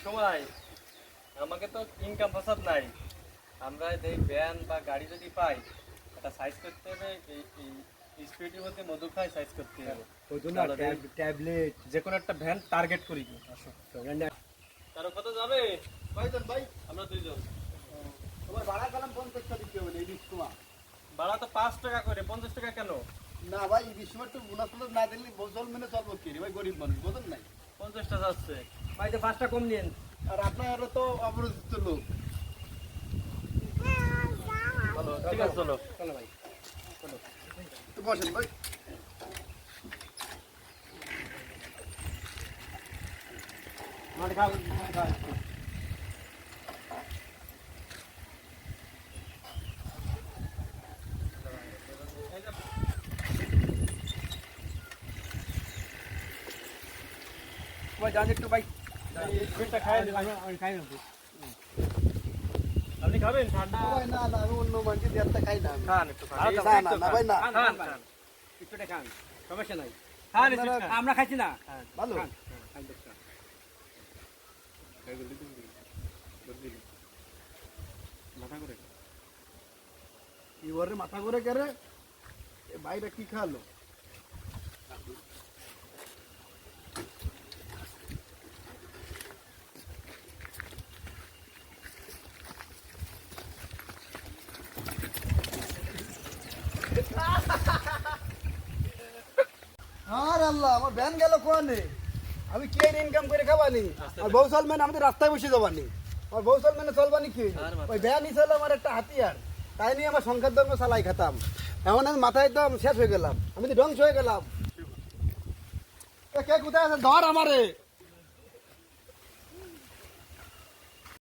সময় আমাকে তো ইনকাম ফসাদ নাই। আমরা এই ভ্যান বা গাড়ি যদি পাই, একটা সাইজ করতে হবে, এই স্পিডের মধ্যে মধু খাই সাইজ করতে হবে। ট্যাবলেট যে কোনো একটা ভ্যান টার্গেট করি। কারো কত যাবে? কয়জন ভাই? আমরা দুইজন। তোমার ভাড়া কালাম 50 টাকা দিতে হবে, এই 20 টাকা। ভাড়া তো 5 টাকা করে, 50 টাকা কেন? না ভাই, এই 20 মিনিট তো বোনাস না দিলে বছর মানে চলবো কি রে ভাই, গরিব মানুষ বোঝেন নাই। 50 টাকা যাচ্ছে। ভাই তো 5টা কম নিন। আর আপনারা তো অপরিচিত লোক। ভালো, ঠিক আছে, চলো। চলো ভাই, চলো। তো বসেন ভাই। মাঠ খাও, মাঠ খাও। ভাই জান একটু ভাই, পেটটা খাই দিন। আমি খাই না। আপনি খাবেন ঠান্ডা? ভাই না না, আমি অন্য মানুষের দেয়ারটা খাই না আমি। খান একটু খান। আচ্ছা, না না না ভাই না। খান, খান, খান, খান। একটুটা খান, সমস্যা নাই। খান, একটু আপনারা- খান। আমরা খাইছি না। ভালো। খান, খান, খান। মাথা করে। এবারে মাথা করে কেরে এ ভাইরা কি খালো? আর আল্লাহ, আমার ভ্যান গেল কোয়ানে। আমি কে ইনকাম করে খাবানি? আর বৌসল মেন আমাদের রাস্তায় বসে যাবানি। আর বৌসল মেনে চলবানি কি? ওই ভ্যানই ছিল আমার একটা হাতিয়ার। তাই নিয়ে আমার সংখ্যার ধর্ম চালাই খেতাম। এখন আমি মাথায় একদম শেষ হয়ে গেলাম, আমি তো ধ্বংস হয়ে গেলাম। এ কে কোথায় আছে? ধর আমারে।